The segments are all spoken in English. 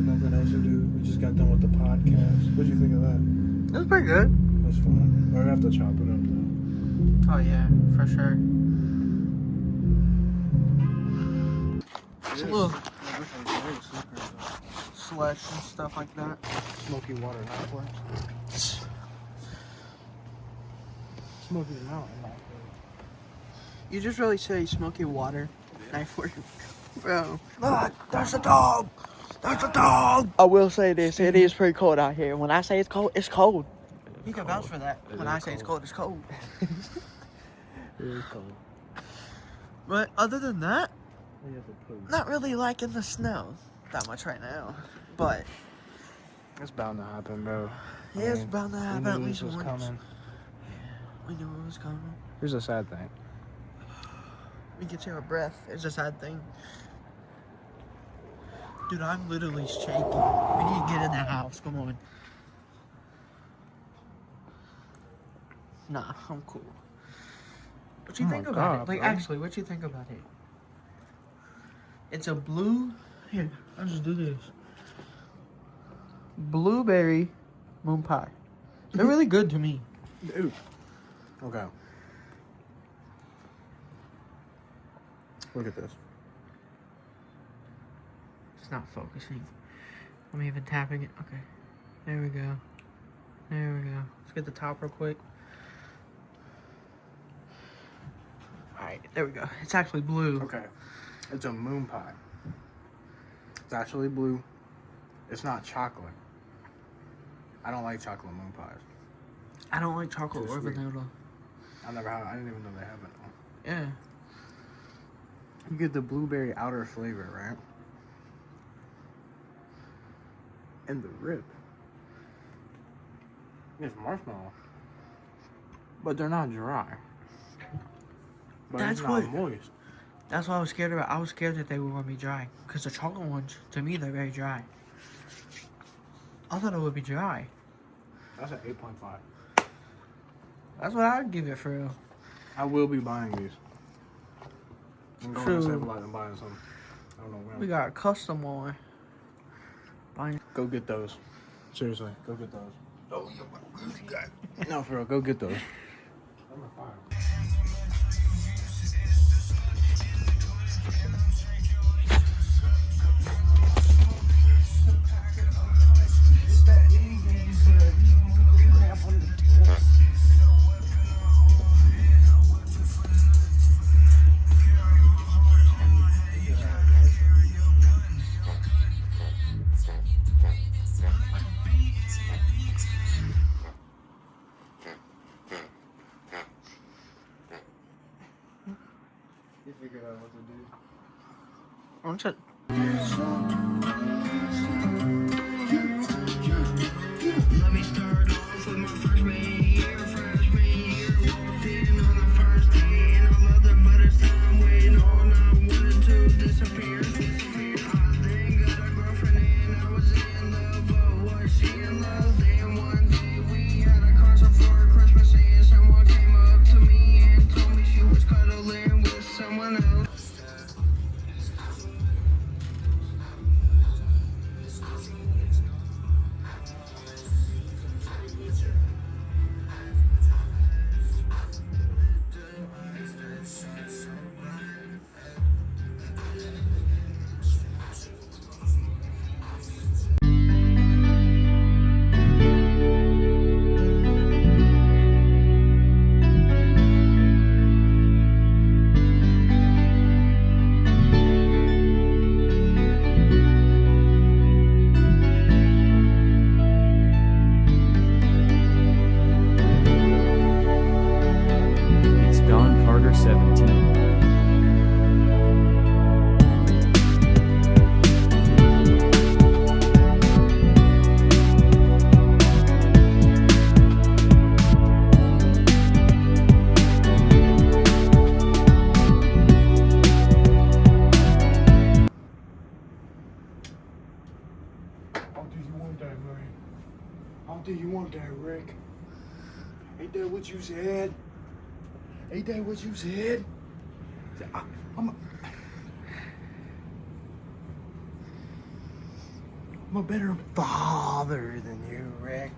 nothing else to do. We just got done with the podcast. What'd you think of that? It was pretty good. It was fun. We're gonna have to chop it up though. Oh yeah, for sure. It's a little slush and stuff like that. Smoky water knife works. Smoky Mountain knife works. You just really say smoky water knife work, bro. Look, there's a dog. There's a dog. I will say this: it is pretty cold out here. When I say it's cold, it's cold. You can vouch for that. When I say it's cold, it's cold. It is cold. But other than that, not really liking the snow that much right now. But It's bound to happen, bro. it's bound to happen at least was once. coming. We knew it was coming. Here's a sad thing. We can take our breath. It's a sad thing. Dude, I'm literally shaking. We need to get in the house. Come on. Nah, I'm cool. What you Oh think my about God, it? Like, bro. actually, what you think about it? It's a blue... Here, I'll just do this. Blueberry moon pie. They're really good to me. Dude. Okay. Look at this. It's not focusing. I'm even tapping it. Okay. There we go. There we go. Let's get the top real quick. Alright, there we go. It's actually blue. Okay. It's a moon pie. It's actually blue. It's not chocolate. I don't like chocolate moon pies. I don't like chocolate Too or sweet. vanilla. I didn't even know they have it. Yeah. You get the blueberry outer flavor, right? And the rib. It's marshmallow. But they're not dry. But That's it's not what- moist. That's what I was scared about. I was scared that they were going to be dry. Because the chocolate ones, to me, they're very dry. I thought it would be dry. That's an 8.5. That's what I'd give it for real. I will be buying these. I'm going True. to Save a Lot and buying some. I don't know when. We got a custom one. Go get those. Seriously, go get those. Oh, no, for real, go get those. Number 5. You figured out what to do. I'm just... Let me start off with my freshman year. Walked in on the first day, and I loved it, but it's time waiting on. I wanted to disappear. I then got a girlfriend, and I was in love, but was she in love? Then one day we had a concert for Christmas, and someone came up to me and told me she was cuddling with someone else. It's Don Carter 17. How do you want that, man? How do you want that, Rick? Ain't that what you said? Ain't that what you said? I'm I'm a better father than you, Rick.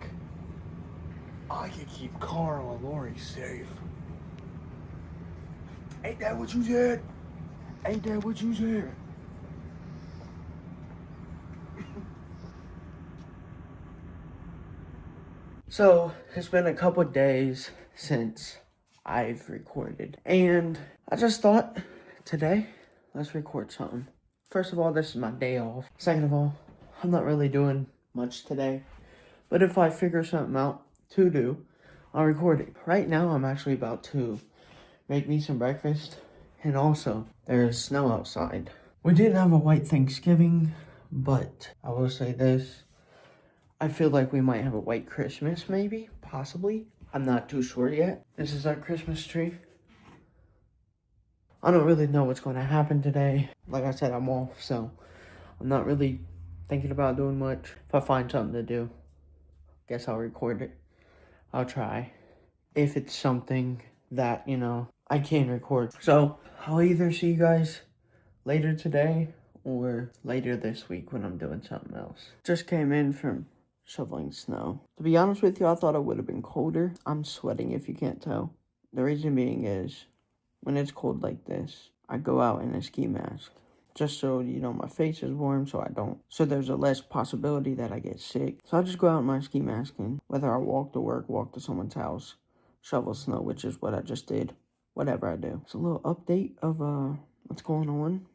I can keep Carl and Lori safe. Ain't that what you said? Ain't that what you said? So, it's been a couple days since I've recorded. And I just thought, today, let's record something. First of all, this is my day off. Second of all, I'm not really doing much today. But if I figure something out to do, I'll record it. Right now, I'm actually about to make me some breakfast. And also, there's snow outside. We didn't have a white Thanksgiving, but I will say this. I feel like we might have a white Christmas, maybe, possibly. I'm not too sure yet. This is our Christmas tree. I don't really know what's going to happen today. Like I said, I'm off, so I'm not really thinking about doing much. If I find something to do, guess I'll record it. I'll try. If it's something that, I can record. So, I'll either see you guys later today or later this week when I'm doing something else. Just came in from shoveling snow. To be honest with you, I thought it would have been colder. I'm sweating if you can't tell. The reason being is, when it's cold like this, I go out in a ski mask. Just so, my face is warm so there's a less possibility that I get sick. So I just go out in my ski mask and whether I walk to work, walk to someone's house, shovel snow, which is what I just did. Whatever I do. It's a little update of what's going on.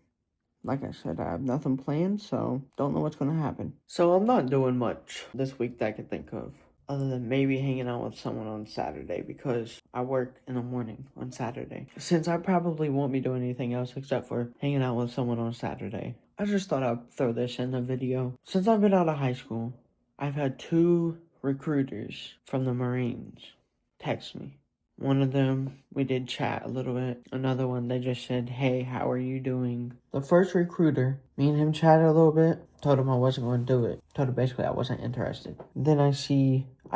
Like I said, I have nothing planned, so don't know what's going to happen. So I'm not doing much this week that I can think of, other than maybe hanging out with someone on Saturday, because I work in the morning on Saturday. Since I probably won't be doing anything else except for hanging out with someone on Saturday, I just thought I'd throw this in the video. Since I've been out of high school, I've had 2 recruiters from the Marines text me. One of them, we did chat a little bit. Another one, they just said, hey, how are you doing? The first recruiter, me and him chatted a little bit. Told him I wasn't going to do it. Told him basically I wasn't interested. Then I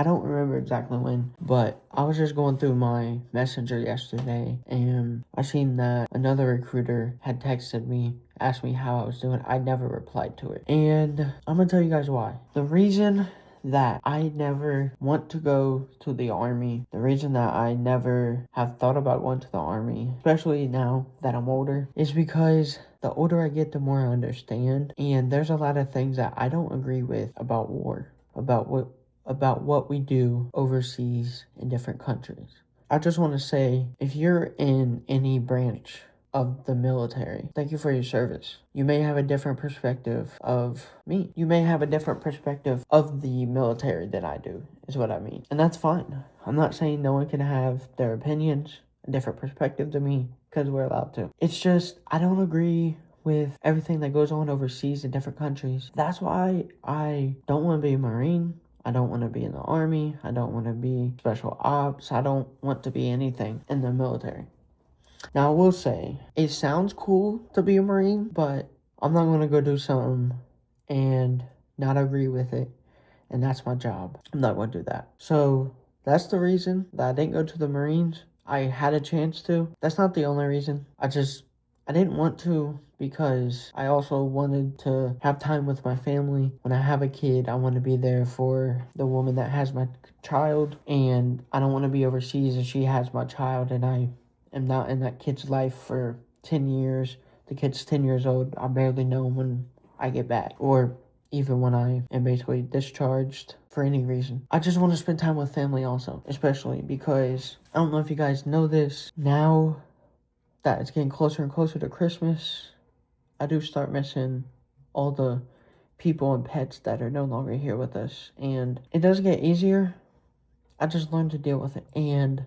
don't remember exactly when, but I was just going through my messenger yesterday, and I seen that another recruiter had texted me, asked me how I was doing. I never replied to it. And I'm going to tell you guys why. The reason that I never want to go to the army, the reason that I never have thought about going to the army, especially now that I'm older, is because the older I get, the more I understand. And there's a lot of things that I don't agree with about war, about what we do overseas in different countries. I just want to say, if you're in any branch of the military, thank you for your service. You may have a different perspective of me. You may have a different perspective of the military than I do, is what I mean. And that's fine. I'm not saying no one can have their opinions, a different perspective to me, because we're allowed to. It's just, I don't agree with everything that goes on overseas in different countries. That's why I don't want to be a Marine. I don't want to be in the army. I don't want to be special ops. I don't want to be anything in the military. Now, I will say, it sounds cool to be a Marine, but I'm not going to go do something and not agree with it, and that's my job. I'm not going to do that. So, that's the reason that I didn't go to the Marines. I had a chance to. That's not the only reason. I didn't want to because I also wanted to have time with my family. When I have a kid, I want to be there for the woman that has my child, and I don't want to be overseas and she has my child and I am not in that kid's life for 10 years. The kid's 10 years old. I barely know him when I get back, or even when I am basically discharged for any reason. I just want to spend time with family also, especially because, I don't know if you guys know this, now that it's getting closer and closer to Christmas, I do start missing all the people and pets that are no longer here with us. And it does get easier. I just learned to deal with it. And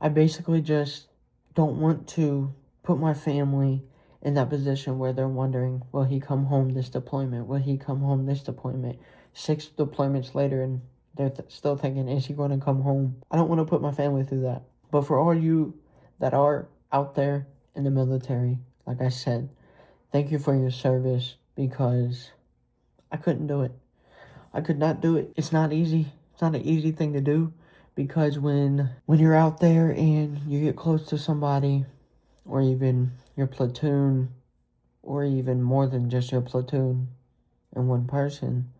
I basically just don't want to put my family in that position where they're wondering, will he come home this deployment? Will he come home this deployment? 6 deployments later, and they're still thinking, is he going to come home? I don't want to put my family through that. But for all you that are out there in the military, like I said, thank you for your service, because I couldn't do it. I could not do it. It's not easy. It's not an easy thing to do, because when you're out there and you get close to somebody, or even your platoon, or even more than just your platoon, and one person,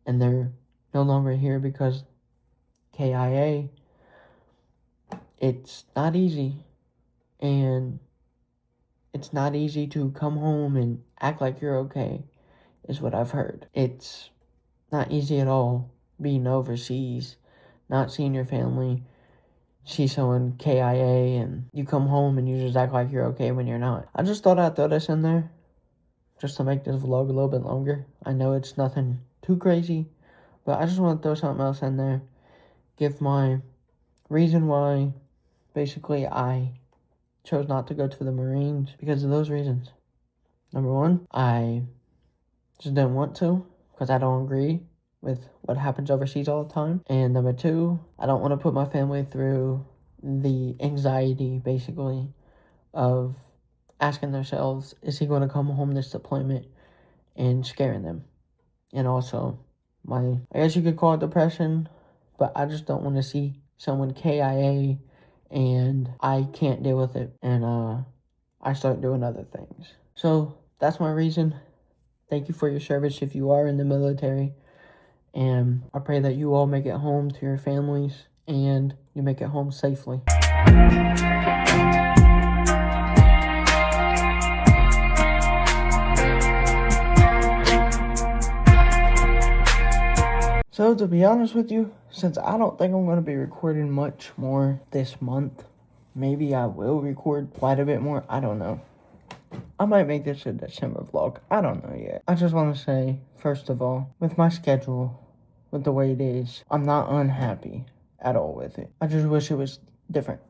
and they're no longer here because KIA, it's not easy. And it's not easy to come home and act like you're okay, is what I've heard. It's not easy at all being overseas, not seeing your family, see someone KIA, and you come home and you just act like you're okay when you're not. I just thought I'd throw this in there just to make this vlog a little bit longer. I know it's nothing too crazy, but I just want to throw something else in there. Give my reason why basically I chose not to go to the Marines because of those reasons. Number one, I just didn't want to because I don't agree with what happens overseas all the time. And number two, I don't want to put my family through the anxiety, basically, of asking themselves, is he going to come home this deployment, and scaring them. And also, I guess you could call it depression, but I just don't want to see someone KIA and I can't deal with it, and I start doing other things. So that's my reason. Thank you for your service if you are in the military, and I pray that you all make it home to your families and you make it home safely. So to be honest with you, since I don't think I'm going to be recording much more this month, maybe I will record quite a bit more, I don't know. I might make this a December vlog, I don't know yet. I just want to say, first of all, with my schedule, with the way it is, I'm not unhappy at all with it. I just wish it was different.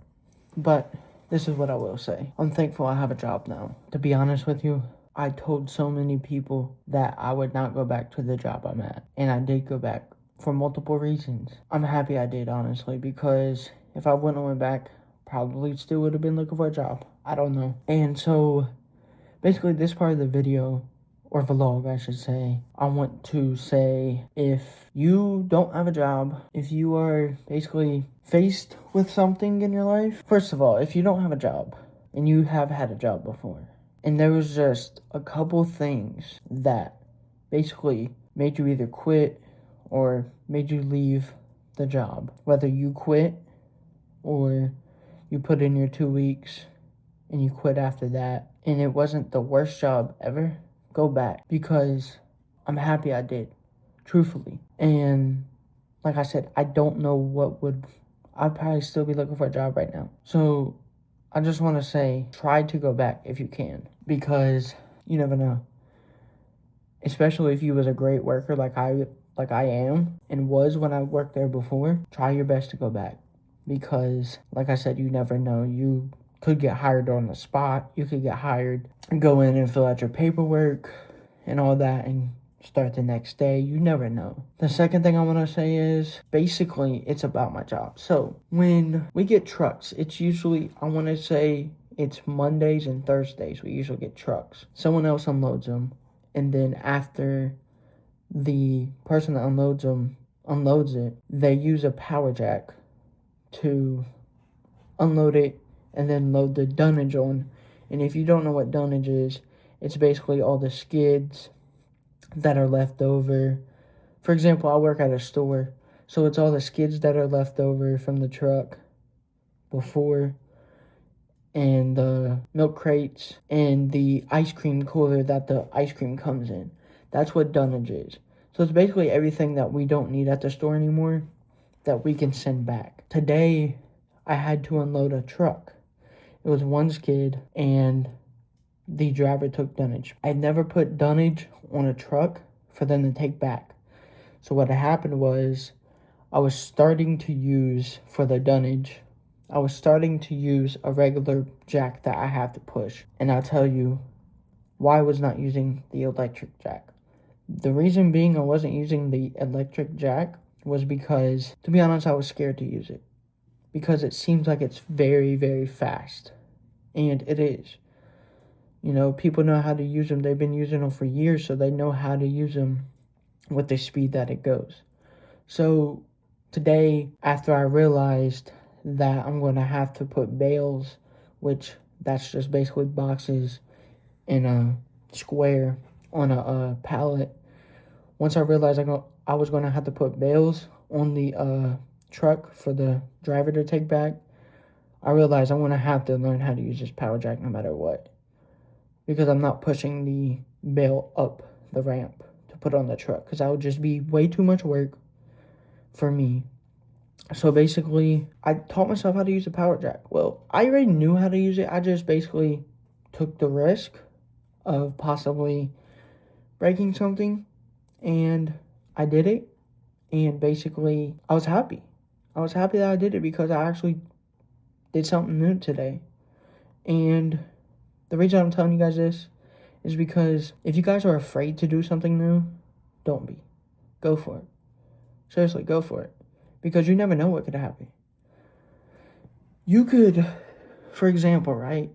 But this is what I will say. I'm thankful I have a job now. To be honest with you, I told so many people that I would not go back to the job I'm at. And I did go back for multiple reasons. I'm happy I did, honestly, because if I wouldn't have went back, probably still would have been looking for a job. I don't know. And so, basically, this part of the video, or vlog, I should say, I want to say, if you don't have a job, if you are basically faced with something in your life, first of all, if you don't have a job, and you have had a job before, and there was just a couple things that basically made you either quit or made you leave the job. Whether you quit or you put in your 2 weeks and you quit after that, and it wasn't the worst job ever, go back. Because I'm happy I did, truthfully. And like I said, I don't know I'd probably still be looking for a job right now. So I just want to say, try to go back if you can, because you never know. Especially if you was a great worker like I am and was when I worked there before, try your best to go back. Because, like I said, you never know. You could get hired on the spot. You could get hired and go in and fill out your paperwork and all that and start the next day. You never know. The second thing I want to say is, basically, it's about my job. So, when we get trucks, it's usually, I want to say, it's Mondays and Thursdays we usually get trucks. Someone else unloads them. And then after the person that unloads it, they use a power jack to unload it and then load the dunnage on. And if you don't know what dunnage is, it's basically all the skids that are left over. For example, I work at a store, so it's all the skids that are left over from the truck before, and the milk crates, and the ice cream cooler that the ice cream comes in. That's what dunnage is. So it's basically everything that we don't need at the store anymore that we can send back. Today, I had to unload a truck. It was one skid, and the driver took dunnage. I never put dunnage on a truck for them to take back. So what happened was, I was starting to use, for the dunnage, I was starting to use a regular jack that I have to push. And I'll tell you why I was not using the electric jack. The reason being I wasn't using the electric jack was because, to be honest, I was scared to use it. Because it seems like it's very, very fast. And it is. You know, people know how to use them. They've been using them for years, so they know how to use them with the speed that it goes. So today, after I realized that I'm going to have to put bales, which that's just basically boxes in a square on a pallet, once I realized I was going to have to put bales on the truck for the driver to take back, I realized I'm going to have to learn how to use this power jack no matter what. Because I'm not pushing the bale up the ramp to put on the truck. Because that would just be way too much work for me. So basically, I taught myself how to use the power jack. Well, I already knew how to use it. I just basically took the risk of possibly breaking something. And I did it. And basically, I was happy. I was happy that I did it because I actually did something new today. And the reason I'm telling you guys this is because if you guys are afraid to do something new, don't be. Go for it. Seriously, go for it. Because you never know what could happen. You could, for example, right?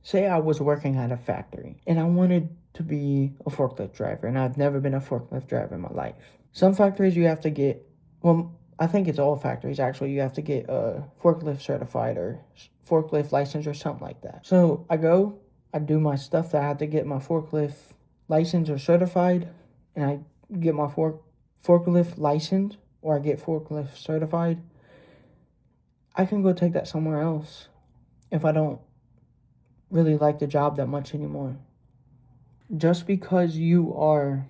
Say I was working at a factory and I wanted to be a forklift driver, and I've never been a forklift driver in my life. Some factories you have to get, well, I think it's all factories actually, you have to get forklift certified or forklift license or something like that. So I do my stuff that I have to get my forklift license or certified, and I get my forklift license or I get forklift certified. I can go take that somewhere else if I don't really like the job that much anymore. Just because you are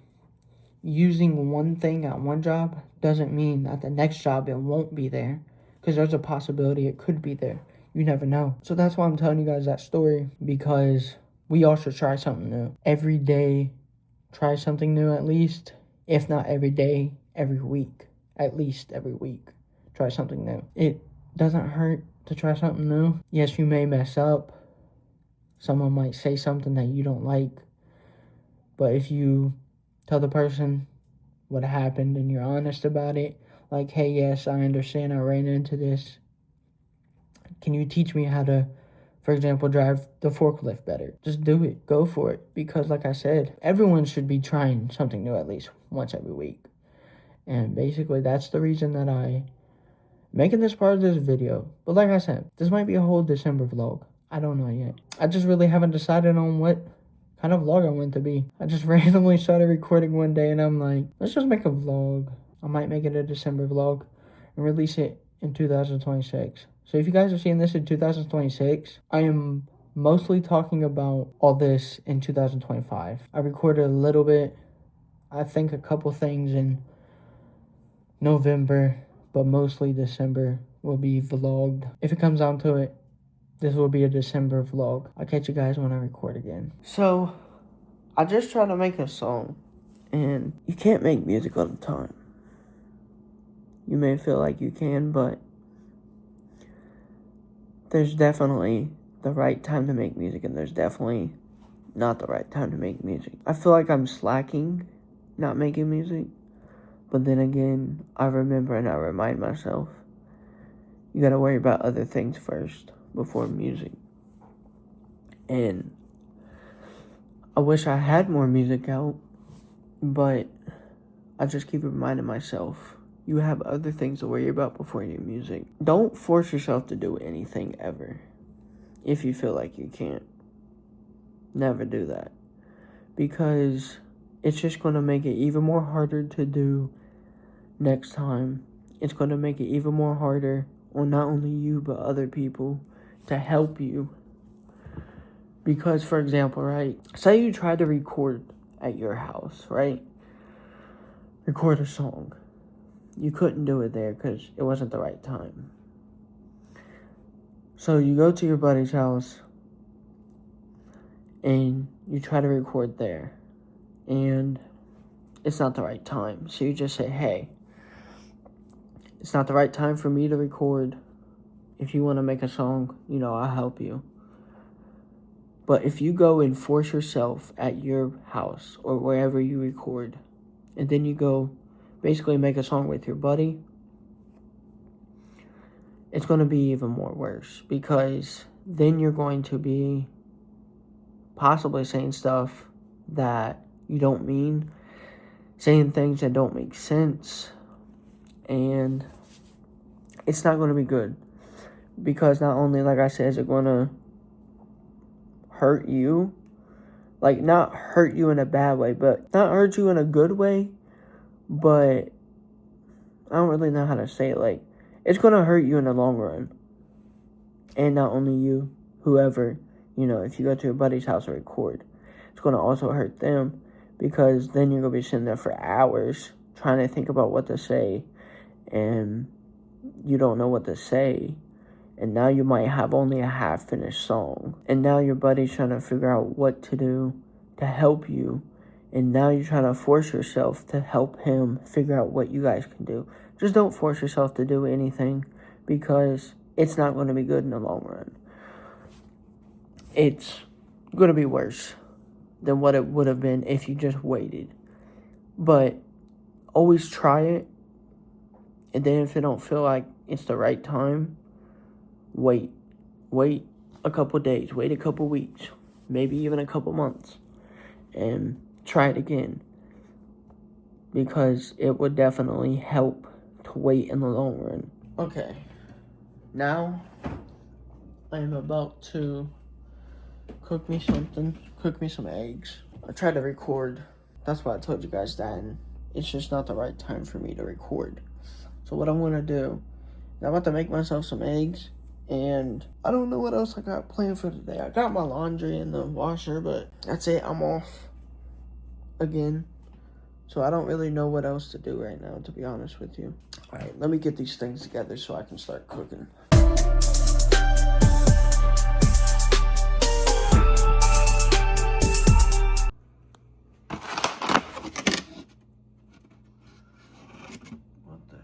using one thing at one job doesn't mean that the next job it won't be there, because there's a possibility it could be there. You never know. So that's why I'm telling you guys that story, because we all should try something new. Every day, try something new at least. If not every day, every week. At least every week. Try something new. It doesn't hurt to try something new. Yes, you may mess up. Someone might say something that you don't like. But if you tell the person what happened and you're honest about it, like, hey, yes, I understand I ran into this. Can you teach me how to, for example, drive the forklift better? Just do it. Go for it. Because like I said, everyone should be trying something new at least once every week. And basically that's the reason that I'm making this part of this video. But like I said, this might be a whole December vlog. I don't know yet. I just really haven't decided on what kind of vlog I want to be. I just randomly started recording one day and I'm like, let's just make a vlog. I might make it a December vlog and release it in 2026. So if you guys are seeing this in 2026, I am mostly talking about all this in 2025. I recorded a little bit, I think a couple things in November, but mostly December will be vlogged. If it comes down to it, this will be a December vlog. I'll catch you guys when I record again. So, I just tried to make a song, and you can't make music all the time. You may feel like you can, but there's definitely the right time to make music, and there's definitely not the right time to make music. I feel like I'm slacking not making music, but then again, I remember and I remind myself, you gotta worry about other things first before music. And I wish I had more music out, but I just keep reminding myself, you have other things to worry about before your music. Don't force yourself to do anything ever if you feel like you can't. Never do that, because it's just going to make it even more harder to do next time. It's going to make it even more harder on not only you but other people to help you. Because, for example, right, say you try to record at your house, right? Record a song. You couldn't do it there because it wasn't the right time. So you go to your buddy's house and you try to record there, and it's not the right time. So you just say, hey, it's not the right time for me to record. If you want to make a song, I'll help you. But if you go and force yourself at your house or wherever you record, and then you go basically make a song with your buddy, it's going to be even more worse, because then you're going to be possibly saying stuff that you don't mean, saying things that don't make sense, and it's not going to be good. Because not only, like I said, is it going to hurt you, Like, not hurt you in a bad way, but not hurt you in a good way, but I don't really know how to say it. Like, it's going to hurt you in the long run. And not only you, whoever, you know, if you go to your buddy's house to record, it's going to also hurt them, because then you're going to be sitting there for hours trying to think about what to say, and you don't know what to say. And now you might have only a half-finished song. And now your buddy's trying to figure out what to do to help you. And now you're trying to force yourself to help him figure out what you guys can do. Just don't force yourself to do anything, because it's not going to be good in the long run. It's going to be worse than what it would have been if you just waited. But always try it. And then if it don't feel like it's the right time, wait a couple days, wait a couple weeks, maybe even a couple months, and try it again, because it would definitely help to wait in the long run. Okay, now I am about to cook me some eggs. I tried to record, that's why I told you guys that, and it's just not the right time for me to record. So what I'm gonna do is I'm about to make myself some eggs. And I don't know what else I got planned for today. I got my laundry in the washer, but that's it. I'm off again. So I don't really know what else to do right now, to be honest with you. All right, let me get these things together so I can start cooking. What the heck?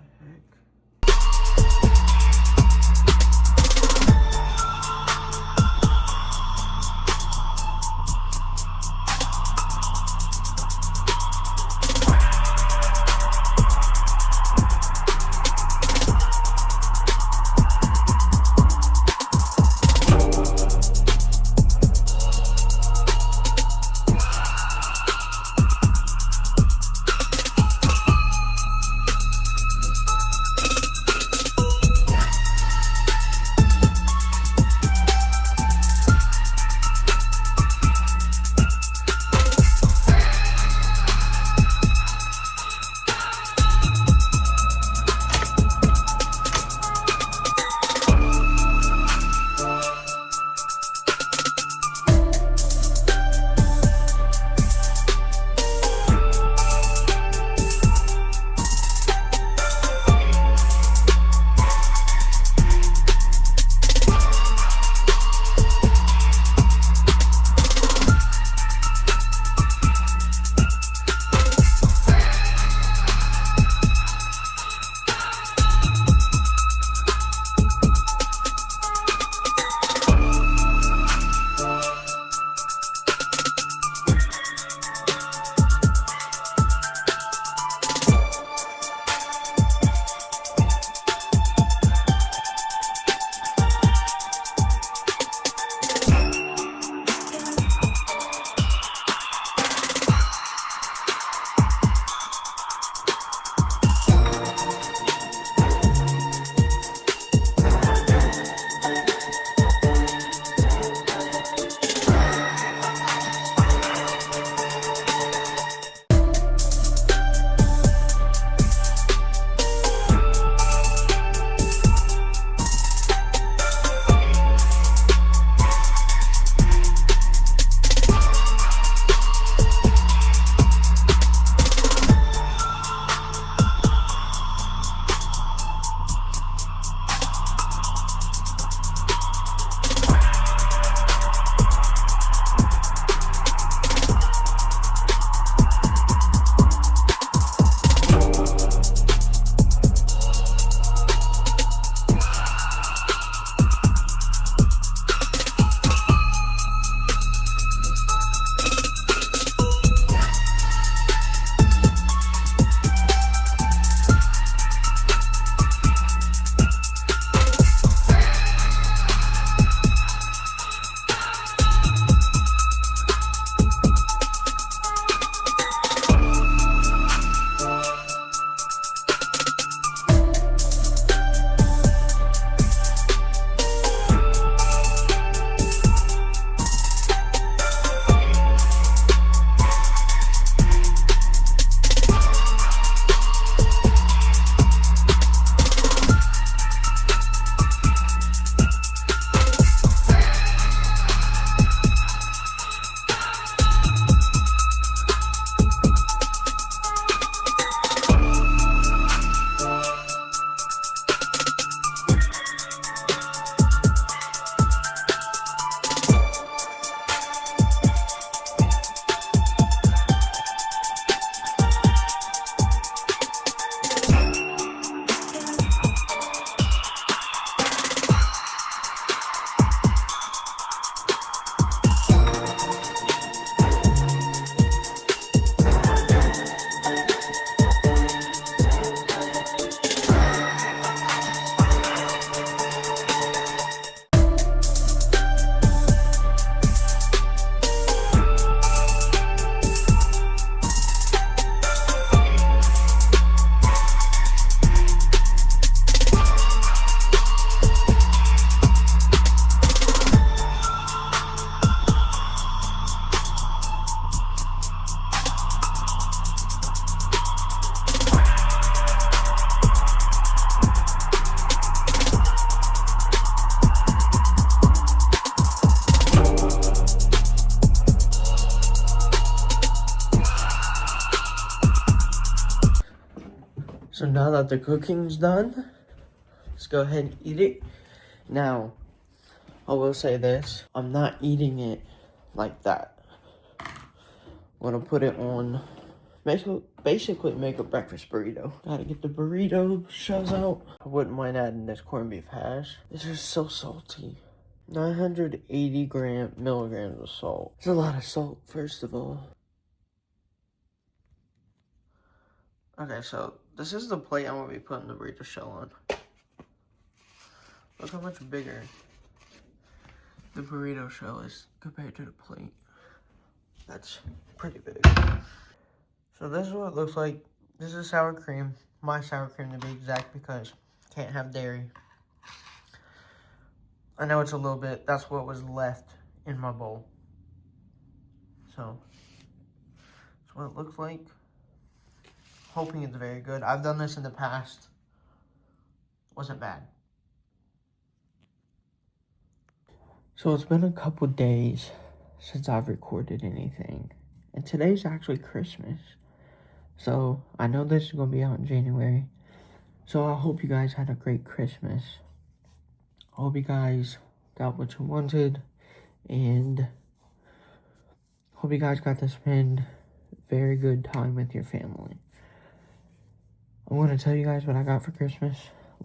that the cooking's done. Let's go ahead and eat it. Now, I will say this. I'm not eating it like that. I'm gonna put it on, basically make a breakfast burrito. Gotta get the burrito shells out. I wouldn't mind adding this corned beef hash. This is so salty. 980 milligrams of salt. It's a lot of salt, first of all. Okay, so this is the plate I'm gonna be putting the burrito shell on. Look how much bigger the burrito shell is compared to the plate. That's pretty big. So this is what it looks like. This is sour cream. My sour cream to be exact, because can't have dairy. I know it's a little bit, that's what was left in my bowl. So, that's what it looks like. Hoping it's very good. I've done this in the past. Wasn't bad. So it's been a couple days since I've recorded anything. And today's actually Christmas. So I know this is going to be out in January. So I hope you guys had a great Christmas. I hope you guys got what you wanted. And hope you guys got to spend very good time with your family. I want to tell you guys what I got for Christmas.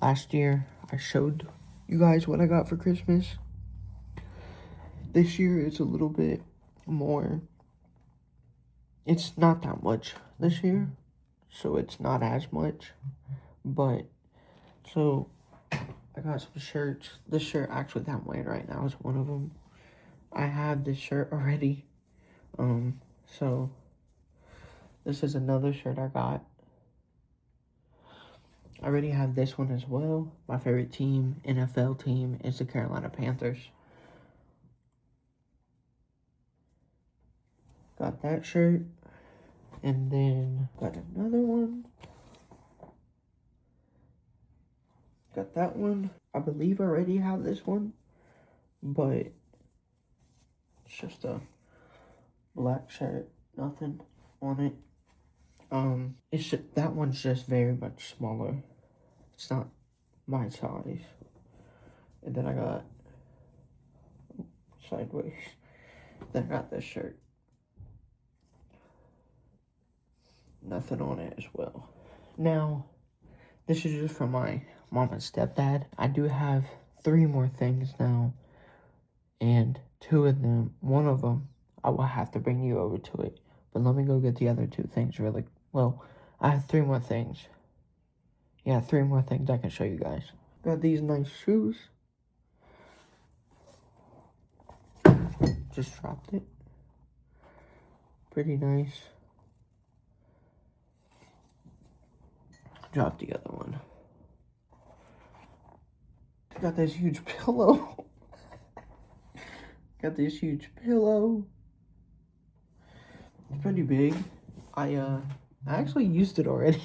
Last year, I showed you guys what I got for Christmas. This year, it's a little bit more. It's not that much this year, so it's not as much. But, so, I got some shirts. This shirt, actually, that I'm wearing right now is one of them. I have this shirt already. So, this is another shirt I got. I already have this one as well. My favorite team, NFL team, is the Carolina Panthers. Got that shirt. And then got another one. Got that one. I believe I already have this one. But it's just a black shirt. Nothing on it. It's just, that one's just very much smaller. It's not my size. And then I got sideways. Then I got this shirt. Nothing on it as well. Now, this is just for my mom and stepdad. I do have 3 more things now. And 2 of them, one of them, I will have to bring you over to it. But let me go get the other 2 things really. Well, I have 3 more things. Yeah, 3 more things I can show you guys. Got these nice shoes. Just dropped it. Pretty nice. Dropped the other one. Got this huge pillow. Got this huge pillow. It's pretty big. I actually used it already.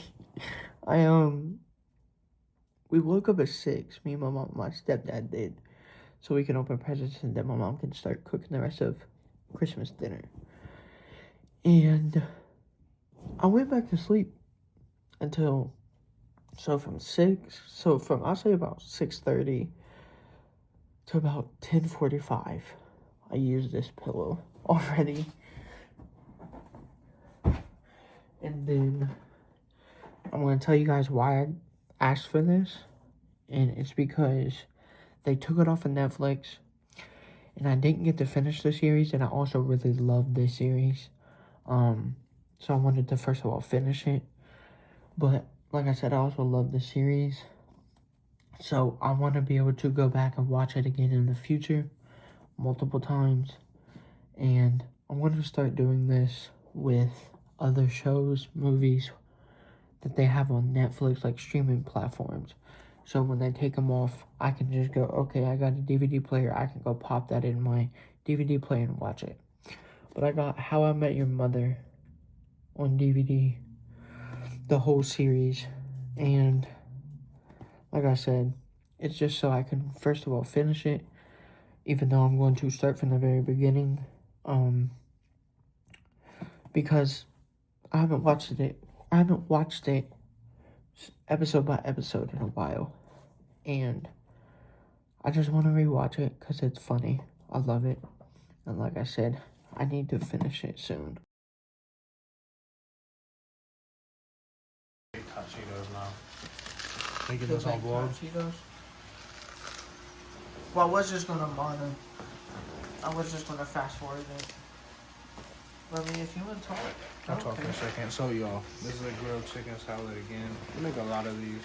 We woke up at 6. Me and my mom, my stepdad did. So we can open presents and then my mom can start cooking the rest of Christmas dinner. And I went back to sleep until, from I'll say about 6:30 to about 10:45. I used this pillow already. And then I'm going to tell you guys why I asked for this. And it's because they took it off of Netflix. And I didn't get to finish the series. And I also really loved this series. So I wanted to first of all finish it. But like I said, I also love the series. So I want to be able to go back and watch it again in the future. Multiple times. And I want to start doing this with other shows, movies that they have on Netflix, like streaming platforms. So when they take them off, I can just go, okay, I got a DVD player. I can go pop that in my DVD player and watch it. But I got How I Met Your Mother on DVD, the whole series. And like I said, it's just so I can, first of all, finish it, even though I'm going to start from the very beginning. Because I haven't watched it episode by episode in a while. And I just want to rewatch it because it's funny. I love it. And like I said, I need to finish it soon. Hot Cheetos now. Thinking this on vlog? Well, I was just gonna fast forward it. Let me, if you want to talk. I'll talk in a second. So y'all, this is a grilled chicken salad again. We make a lot of these.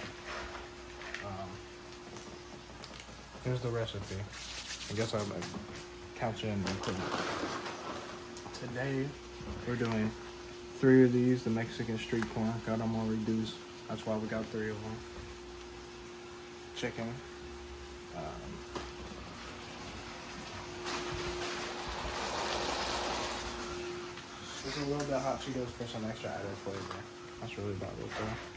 Here's the recipe. I guess I'll count you in and put it. Today, we're doing 3 of these, the Mexican street corn. Got them all reduced. That's why we got 3 of them. Chicken. Just a little bit of hot Cheetos for some extra added flavor. That's really about it though.